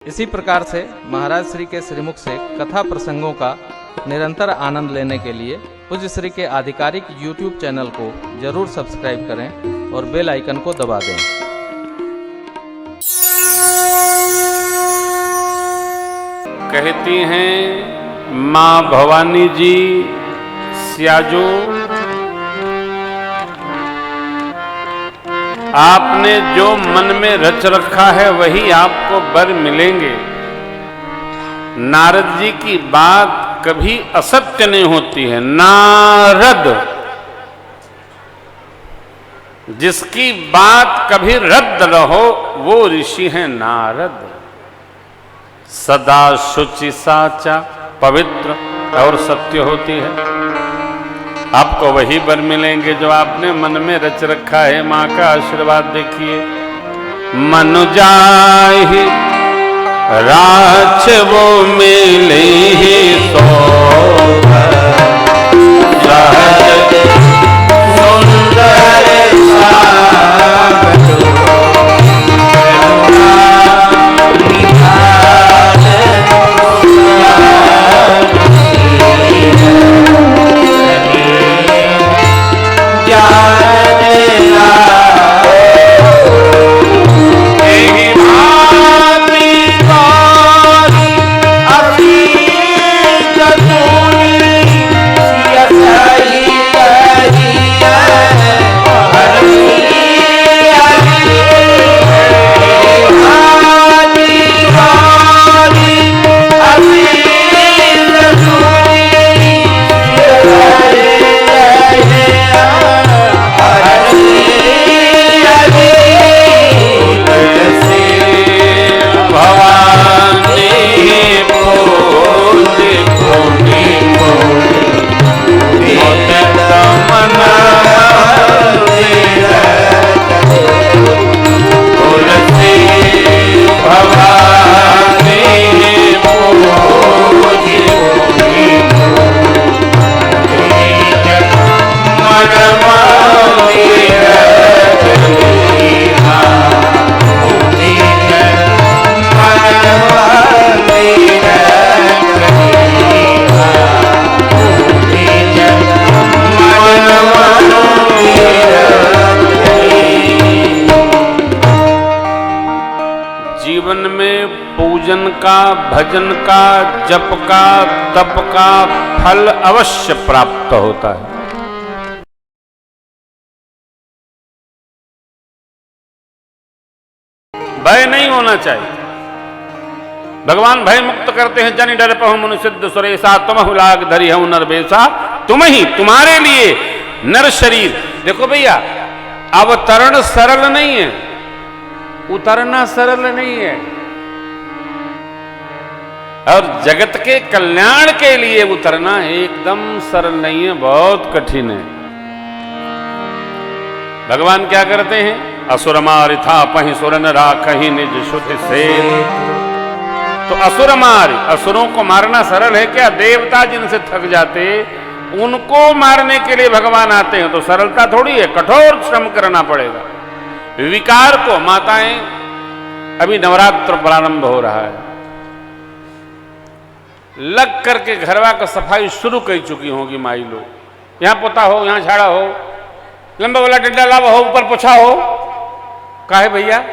इसी प्रकार से महाराज श्री के श्रीमुख से कथा प्रसंगों का निरंतर आनंद लेने के लिए पूज्य श्री के आधिकारिक YouTube चैनल को जरूर सब्सक्राइब करें और बेल आइकन को दबा दें। कहती हैं माँ भवानी जी सियाजो, आपने जो मन में रच रखा है वही आपको बर मिलेंगे। नारद जी की बात कभी असत्य नहीं होती है। नारद, जिसकी बात कभी रद्द न हो वो ऋषि हैं नारद। सदा शुचि साचा पवित्र और सत्य होती है। आपको वही बर मिलेंगे जो आपने मन में रच रखा है। माँ का आशीर्वाद देखिए। मनु जाहि राछ वो मिले सो सहज सुंदर का, भजन का, जप का, तप का फल अवश्य प्राप्त होता है। भय नहीं होना चाहिए। भगवान भय मुक्त करते हैं। जनि डर पहु मनु सिद्ध सुरेशा, तुम लाग धरि हूं नरबेसा। तुम ही, तुम्हारे लिए नर शरीर। देखो भैया, अवतरण सरल नहीं है, उतरना सरल नहीं है। और जगत के कल्याण के लिए उतरना एकदम सरल नहीं है, बहुत कठिन है। भगवान क्या करते हैं? असुर मारि था पहि सुरन राखहि निज सुधि से। तो असुर मार, असुरों को मारना सरल है क्या? देवता जिनसे थक जाते उनको मारने के लिए भगवान आते हैं, तो सरलता थोड़ी है, कठोर श्रम करना पड़ेगा। विकार को, माताएं, अभी नवरात्र प्रारंभ हो रहा है, लग करके घरवा का सफाई शुरू कर चुकी होगी माई लोग। यहां पोता हो, यहां झाड़ा हो, लंबा वाला डंडा लावा हो, ऊपर पोछा हो। काहे भैया?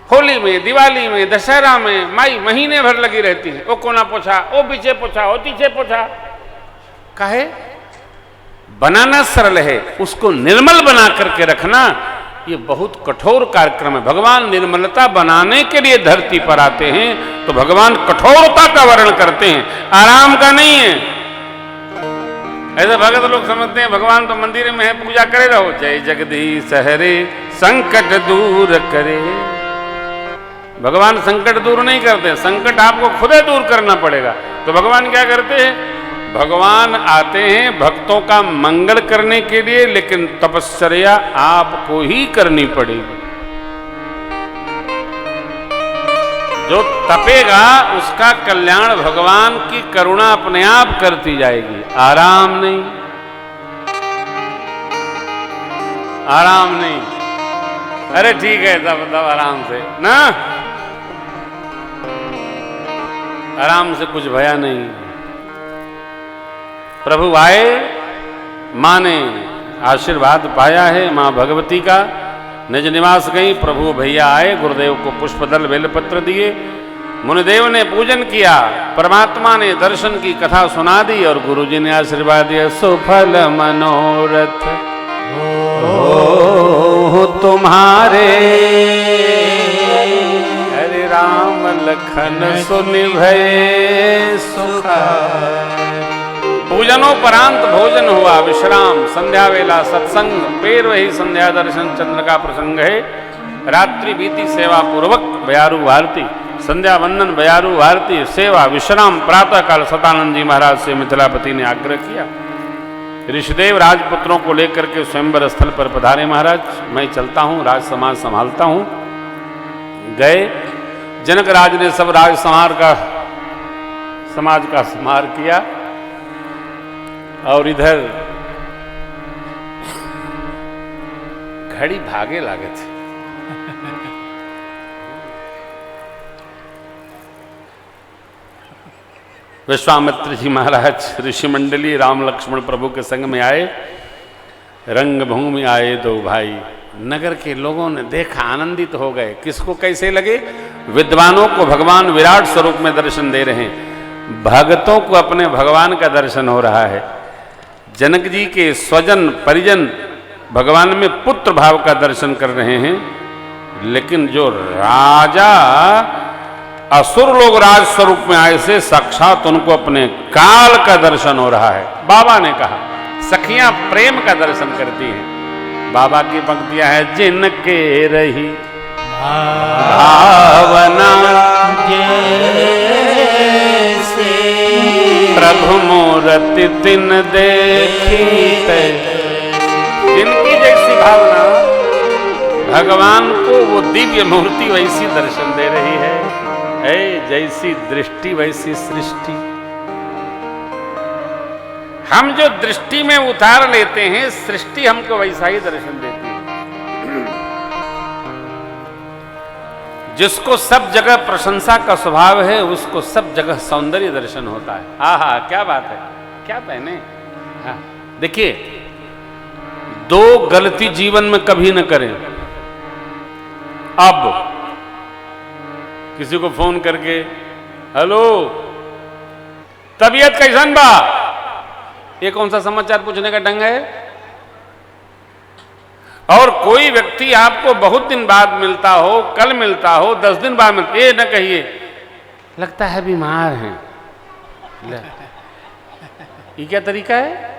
होली में, दिवाली में, दशहरा में माई महीने भर लगी रहती है। वो कोना पोछा, वो पीछे पोछा, वो पीछे पोछा। काहे? बनाना सरल है, उसको निर्मल बना करके रखना ये बहुत कठोर कार्यक्रम है। भगवान निर्मलता बनाने के लिए धरती पर आते हैं, तो भगवान कठोरता का वर्ण करते हैं, आराम का नहीं है। ऐसे भगत लोग समझते हैं भगवान तो मंदिर में है, पूजा करे रहो। जय जगदीश हरे संकट दूर करे। भगवान संकट दूर नहीं करते, संकट आपको खुद दूर करना पड़ेगा। तो भगवान क्या करते हैं? भगवान आते हैं भक्तों का मंगल करने के लिए, लेकिन तपस्या आपको ही करनी पड़ेगी। जो तपेगा उसका कल्याण भगवान की करुणा अपने आप करती जाएगी। आराम नहीं, आराम नहीं। अरे ठीक है, तब आराम से ना। आराम से, कुछ भया नहीं। प्रभु आए, माँ ने आशीर्वाद पाया है माँ भगवती का, निज निवास गई। प्रभु भैया आए, गुरुदेव को पुष्पदल बेलपत्र दिए, मुनिदेव ने पूजन किया, परमात्मा ने दर्शन की कथा सुना दी और गुरुजी ने आशीर्वाद दिया। सुफल मनोरथ हो तुम्हारे, हरे राम लखन सुनि भये सुख। पूजनोपरांत भोजन हुआ, विश्राम, संध्या वेला सत्संग, फिर वही संध्या दर्शन चंद्र का प्रसंग है। रात्रि बीती सेवा पूर्वक, बयारू भारती, संध्या वंदन, बयारू भारती, सेवा, विश्राम। प्रातः काल सतानंद जी महाराज से मिथिलापति ने आग्रह किया। ऋषिदेव राजपुत्रों को लेकर के स्वयंवर स्थल पर पधारे। महाराज मैं चलता हूँ, राज समाज संभालता हूँ। गए, जनक राज ने सब राज समाज का संहार किया और इधर घड़ी भागे लागे थे। विश्वामित्र जी महाराज ऋषि मंडली राम लक्ष्मण प्रभु के संग में आए। रंग भूमि आए दो भाई। नगर के लोगों ने देखा, आनंदित हो गए। किसको कैसे लगे? विद्वानों को भगवान विराट स्वरूप में दर्शन दे रहे हैं, भक्तों को अपने भगवान का दर्शन हो रहा है। जनक जी के स्वजन परिजन भगवान में पुत्र भाव का दर्शन कर रहे हैं, लेकिन जो राजा असुर लोग राज स्वरूप में आए से साक्षात उनको अपने काल का दर्शन हो रहा है। बाबा ने कहा सखियां प्रेम का दर्शन करती हैं। बाबा की पंक्तियां है, जिनके रही भावना जैसे प्रभु मूर्ति तिन देखी, जिनकी जैसी भावना भगवान को वो दिव्य मूर्ति वैसी दर्शन दे रही है। जैसी दृष्टि वैसी सृष्टि। हम जो दृष्टि में उतार लेते हैं, सृष्टि हमको वैसा ही दर्शन देती है। जिसको सब जगह प्रशंसा का स्वभाव है, उसको सब जगह सौंदर्य दर्शन होता है। आहा क्या बात है, क्या पहने। हाँ देखिए, दो गलती जीवन में कभी न करें। अब किसी को फोन करके, हेलो तबीयत कैसन बा, ये कौन सा समाचार पूछने का ढंग है? और कोई व्यक्ति आपको बहुत दिन बाद मिलता हो, कल मिलता हो, 10 दिन बाद मिलता, ये न कहिए लगता है बीमार हैं। ये क्या तरीका है?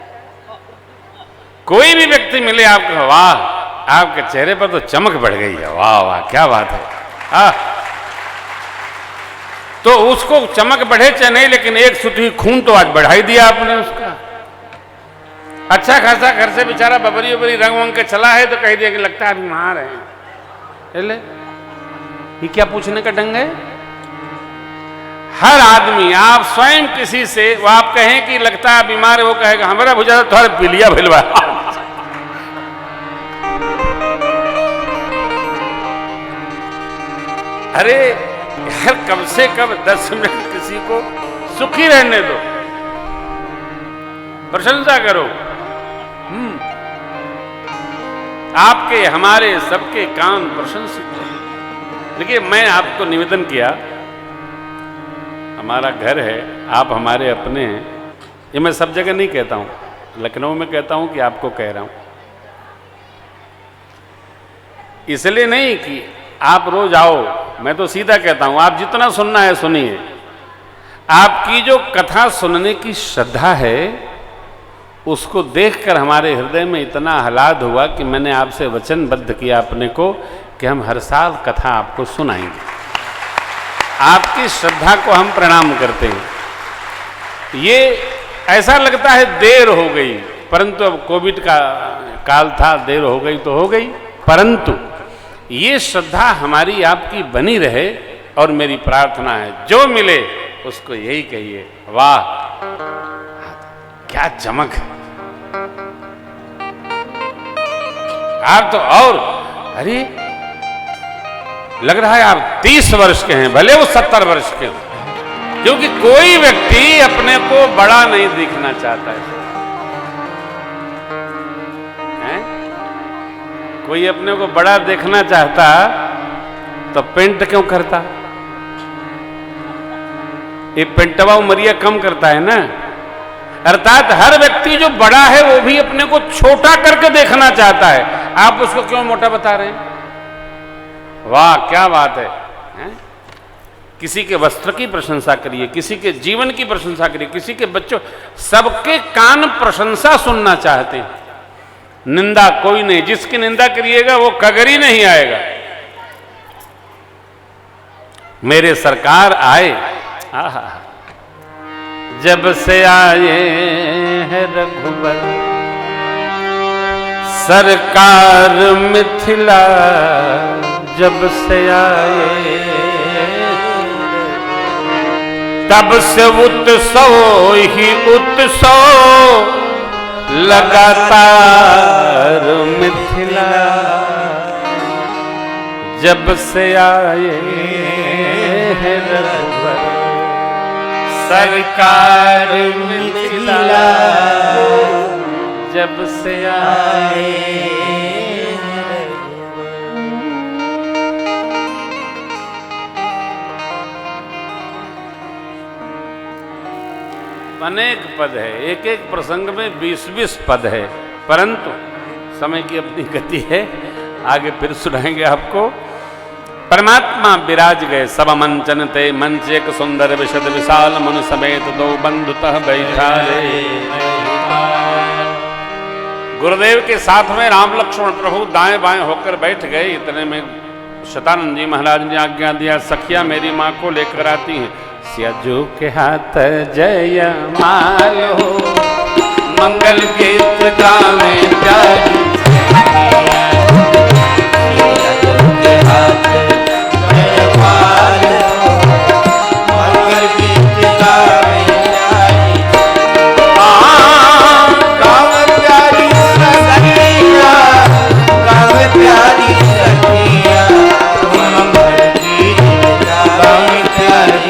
कोई भी व्यक्ति मिले आपको, वाह आपके चेहरे पर तो चमक बढ़ गई है, वाह वाह क्या बात है। तो उसको चमक बढ़े चाहे नहीं, लेकिन एक सुतली खून तो आज बढ़ाई दिया आपने उसका। अच्छा खासा घर से बेचारा बबरी उबरी रंग वंग के चला है तो कह दिया कि लगता है बीमार है। ये क्या पूछने का ढंग है? हर आदमी, आप स्वयं किसी से वो आप कहें कि लगता है बीमार है, वो कहेगा हमारा भुजा थोड़ा पीलिया भिलवा। अरे यार कम से कम 10 मिनट किसी को सुखी रहने दो, प्रशंसा करो। आपके हमारे सबके कान प्रशंसित हैं। देखिए मैं आपको निवेदन किया, हमारा घर है, आप हमारे अपने हैं। ये मैं सब जगह नहीं कहता हूं, लखनऊ में कहता हूं कि आपको कह रहा हूं। इसलिए नहीं कि आप रोज आओ, मैं तो सीधा कहता हूं आप जितना सुनना है सुनिए। आपकी जो कथा सुनने की श्रद्धा है, उसको देखकर हमारे हृदय में इतना आह्लाद हुआ कि मैंने आपसे वचनबद्ध किया अपने को कि हम हर साल कथा आपको सुनाएंगे। आपकी श्रद्धा को हम प्रणाम करते हैं। ये ऐसा लगता है देर हो गई, परंतु अब कोविड का काल था, देर हो गई तो हो गई, परंतु ये श्रद्धा हमारी आपकी बनी रहे। और मेरी प्रार्थना है जो मिले उसको यही कहिए, वाह क्या चमक है। आप तो और अरे लग रहा है आप 30 वर्ष के हैं, भले वो 70 वर्ष के हो। क्योंकि कोई व्यक्ति अपने को बड़ा नहीं दिखना चाहता है? कोई अपने को बड़ा देखना चाहता तो पेंट क्यों करता? ये पेंटवा उमरिया कम करता है ना। अर्थात हर व्यक्ति जो बड़ा है वो भी अपने को छोटा करके देखना चाहता है। आप उसको क्यों मोटा बता रहे हैं? वाह क्या बात है, हैं? किसी के वस्त्र की प्रशंसा करिए, किसी के जीवन की प्रशंसा करिए, किसी के बच्चों, सबके कान प्रशंसा सुनना चाहते हैं, निंदा कोई नहीं। जिसकी निंदा करिएगा वो कगर ही नहीं आएगा। मेरे सरकार आए, आहा, जब से आए हैं रघुबर सरकार मिथिला, जब से आए तब से उत्सव ही उत्सव लगातार मिथिला, जब से आए हैं रघुबर सरकार मिथिला, जब से आए। अनेक पद है, एक एक प्रसंग में 20-20 पद है, परंतु समय की अपनी गति है, आगे फिर सुनाएंगे आपको। परमात्मा विराज गए सब मंचन ते, मंच एक सुंदर विशद विशाल मनु समेत दो बंधुतः बैठाले। गुरुदेव के साथ में राम लक्ष्मण प्रभु दाएं बाएं होकर बैठ गए। इतने में शतानंद जी महाराज ने आज्ञा दिया, सखिया मेरी माँ को लेकर आती हैं। सियाजू के हाथ जय मालो, मंगल गीत गावे प्यारी के हाथ जय मालो, मंगल गीत गावे प्यारी सखिया, गावे प्यारी सखिया, मंगल गीत गावे प्यारी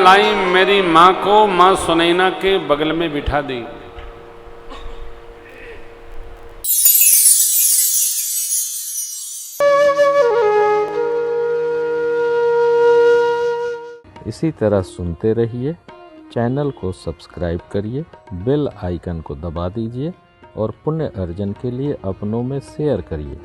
लाई मेरी माँ को माँ सुनैना के बगल में बिठा दी। इसी तरह सुनते रहिए, चैनल को सब्सक्राइब करिए, बेल आइकन को दबा दीजिए और पुण्य अर्जन के लिए अपनों में शेयर करिए।